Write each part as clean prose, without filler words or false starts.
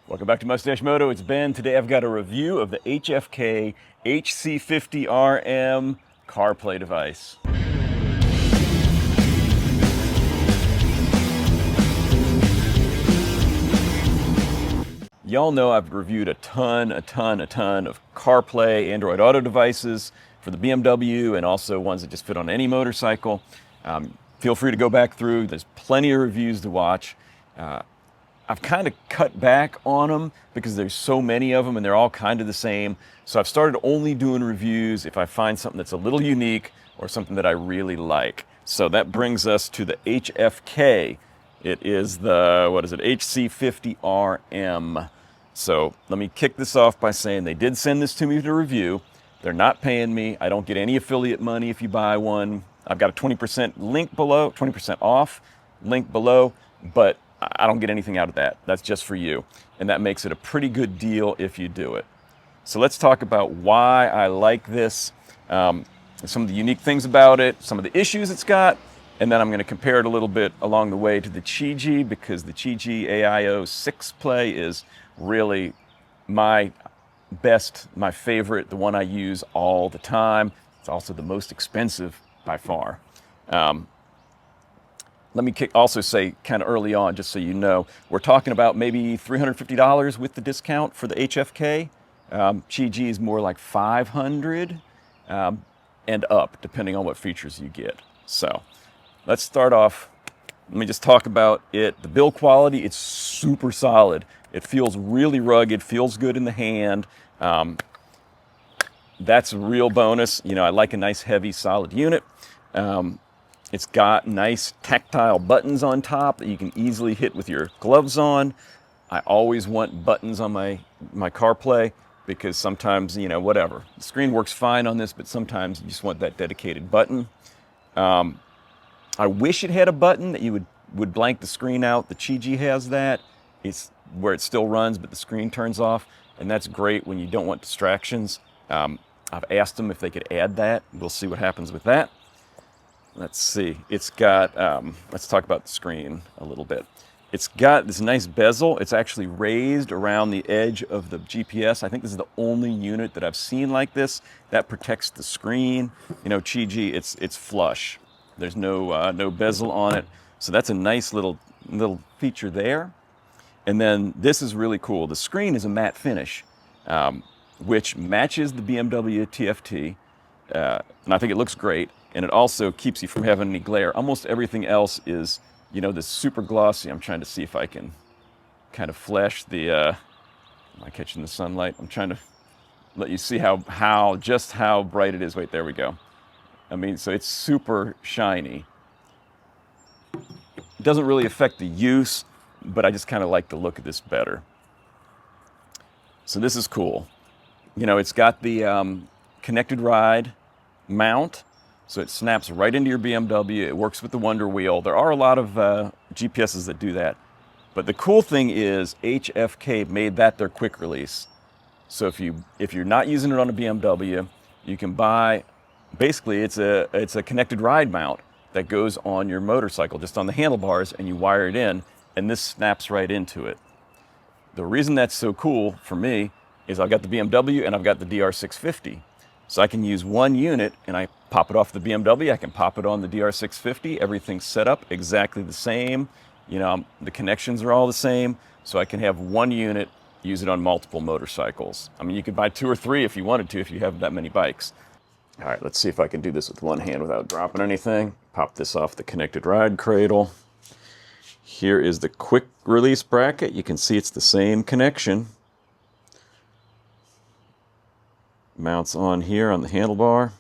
Welcome back to Mustache Moto. It's Ben. Today I've got a review of the HFK HC-50 RM CarPlay device. Y'all know I've reviewed a ton of CarPlay, Android Auto devices for the BMW and also ones that just fit on any motorcycle. Feel free to go back through. There's plenty of reviews to watch. I've kind of cut back on them because there's so many of them and they're all kind of the same. So I've started only doing reviews if I find something that's a little unique or something that I really like. So that brings us to the HFK. It is the, HC-50 RM. So let me kick this off by saying they did send this to me to review. They're not paying me. I don't get any affiliate money if you buy one. I've got a 20% link below, 20% off link below, but I don't get anything out of that. That's just for you. And that makes it a pretty good deal if you do it. So let's talk about why I like this, some of the unique things about it, some of the issues it's got, and then I'm going to compare it a little bit along the way to the Qi because the Qi AIO 6 Play is really my best, my favorite, the one I use all the time. It's also the most expensive by far. Let me also say kind of early on, just so you know, we're talking about maybe $350 with the discount for the HFK. Qi is more like $500 and up, depending on what features you get. So let's start off. Let me just talk about it. The build quality, it's super solid. It feels really rugged, feels good in the hand. That's a real bonus. You know, I like a nice, heavy, solid unit. It's got nice tactile buttons on top that you can easily hit with your gloves on. I always want buttons on my CarPlay because sometimes, you know, whatever. The screen works fine on this, but sometimes you just want that dedicated button. I wish it had a button that you would blank the screen out. The Qi has that. It's where it still runs, but the screen turns off, and that's great when you don't want distractions. I've asked them if they could add that. We'll see what happens with that. Let's see, it's got, let's talk about the screen a little bit. It's got this nice bezel. It's actually raised around the edge of the GPS. I think this is the only unit that I've seen like this that protects the screen. You know, Qi, it's flush. There's no bezel on it. So that's a nice little feature there. And then this is really cool. The screen is a matte finish, which matches the BMW TFT. And I think it looks great. And it also keeps you from having any glare. Almost everything else is, you know, this super glossy. I'm trying to see if I can kind of flash the, am I catching the sunlight? I'm trying to let you see just how bright it is. Wait, there we go. I mean, so it's super shiny. It doesn't really affect the use, but I just kind of like the look of this better. So this is cool. You know, it's got the Connected Ride mount. So it snaps right into your BMW. It works with the Wonder Wheel. There are a lot of GPSs that do that. But the cool thing is HFK made that their quick release. So if you're not using it on a BMW, you can buy, basically it's a Connected Ride mount that goes on your motorcycle, just on the handlebars, and you wire it in, and this snaps right into it. The reason that's so cool for me is I've got the BMW and I've got the DR650. So I can use one unit and I pop it off the BMW, I can pop it on the DR650, everything's set up exactly the same. You know, the connections are all the same, so I can have one unit, use it on multiple motorcycles. I mean, you could buy 2 or 3 if you wanted to, if you have that many bikes. All right, let's see if I can do this with one hand without dropping anything. Pop this off the Connected Ride cradle. Here is the quick release bracket. You can see it's the same connection. Mounts on here on the handlebar,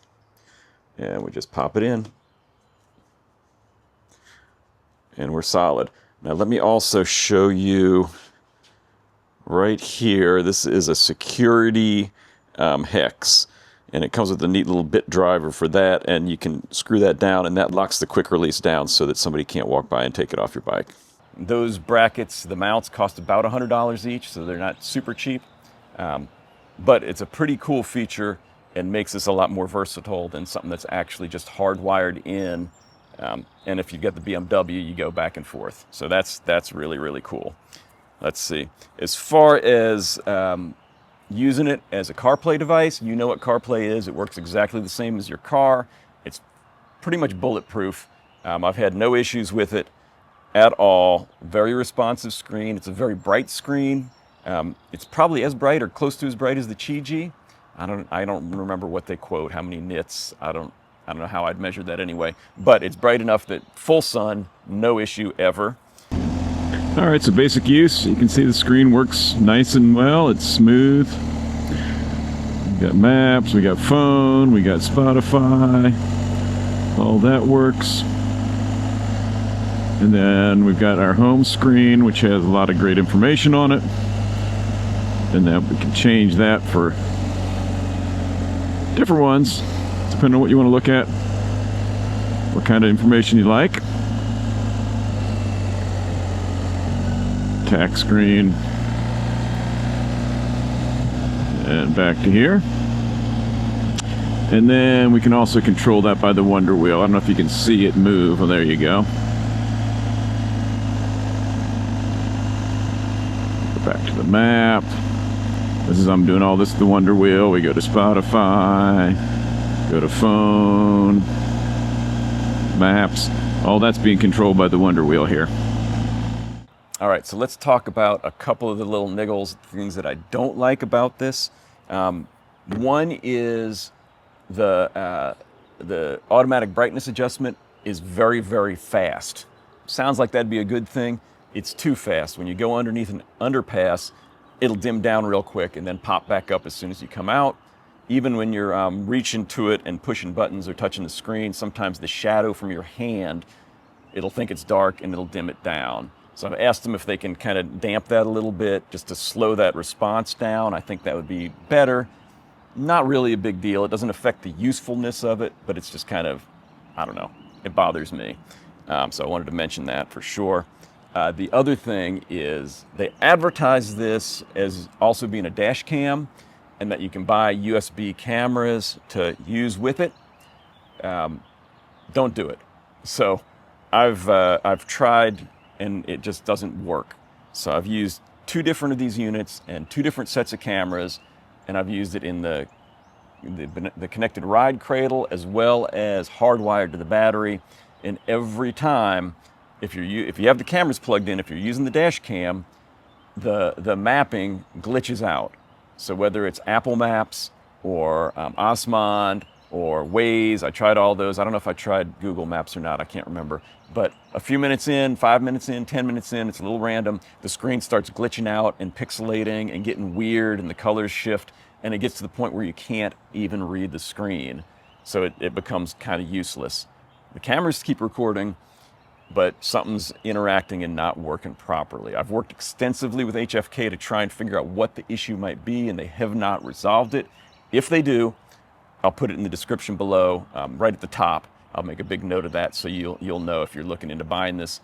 and we just pop it in, and we're solid. Now let me also show you right here. This is a security hex, and it comes with a neat little bit driver for that, and you can screw that down, and that locks the quick release down so that somebody can't walk by and take it off your bike. Those brackets, the mounts, cost about $100 each, so they're not super cheap. But it's a pretty cool feature and makes this a lot more versatile than something that's actually just hardwired in. And if you get the BMW, you go back and forth. So that's really, really cool. let's see. As far as using it as a CarPlay device, you know what CarPlay is. It works exactly the same as your car. It's pretty much bulletproof. I've had no issues with it at all. Very responsive screen. It's a very bright screen. It's probably as bright or close to as bright as the Qi. I don't remember what they quote, how many nits. I don't know how I'd measure that anyway. But it's bright enough that full sun, no issue ever. All right, so basic use. You can see the screen works nice and well. It's smooth. We got maps, we got phone, we got Spotify. All that works. And then we've got our home screen, which has a lot of great information on it. And then we can change that for different ones, depending on what you want to look at, what kind of information you like. Tack screen. And back to here. And then we can also control that by the Wonder Wheel. I don't know if you can see it move. Oh, there you go. Go back to the map. This is, I'm doing all this with the Wonder Wheel. We go to Spotify, go to phone, maps. All that's being controlled by the Wonder Wheel here. All right, so let's talk about a couple of the little niggles, things that I don't like about this. One is the automatic brightness adjustment is very, very fast. Sounds like that'd be a good thing. It's too fast. When you go underneath an underpass, it'll dim down real quick and then pop back up as soon as you come out. Even when you're reaching to it and pushing buttons or touching the screen, sometimes the shadow from your hand, it'll think it's dark and it'll dim it down. So I've asked them if they can kind of damp that a little bit just to slow that response down. I think that would be better. Not really a big deal. It doesn't affect the usefulness of it, but it's just kind of, I don't know, it bothers me. So I wanted to mention that for sure. The other thing is they advertise this as also being a dash cam and that you can buy USB cameras to use with it. Don't do it. So I've tried and it just doesn't work. So I've used 2 different of these units and 2 different sets of cameras, and I've used it in the Connected Ride cradle as well as hardwired to the battery. And every time, if you have the cameras plugged in, if you're using the dash cam, the mapping glitches out. So whether it's Apple Maps or OsmAnd or Waze, I tried all those. I don't know if I tried Google Maps or not, I can't remember. But a few minutes in, 5 minutes in, 10 minutes in, it's a little random, the screen starts glitching out and pixelating and getting weird and the colors shift and it gets to the point where you can't even read the screen. So it becomes kind of useless. The cameras keep recording, but something's interacting and not working properly. I've worked extensively with HFK to try and figure out what the issue might be, and they have not resolved it. If they do, I'll put it in the description below, right at the top. I'll make a big note of that so you'll know if you're looking into buying this.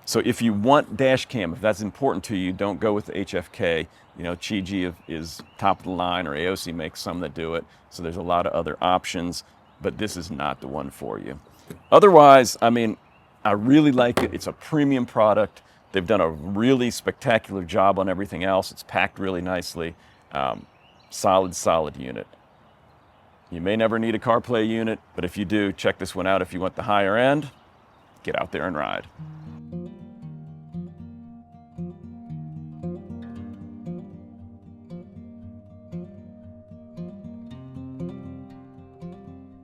So if you want dash cam, if that's important to you, don't go with the HFK. You know, Qi is top of the line, or AOC makes some that do it. So there's a lot of other options, but this is not the one for you. Otherwise, I mean, I really like it. It's a premium product. They've done a really spectacular job on everything else. It's packed really nicely. Solid unit. You may never need a CarPlay unit, but if you do, check this one out. If you want the higher end, get out there and ride.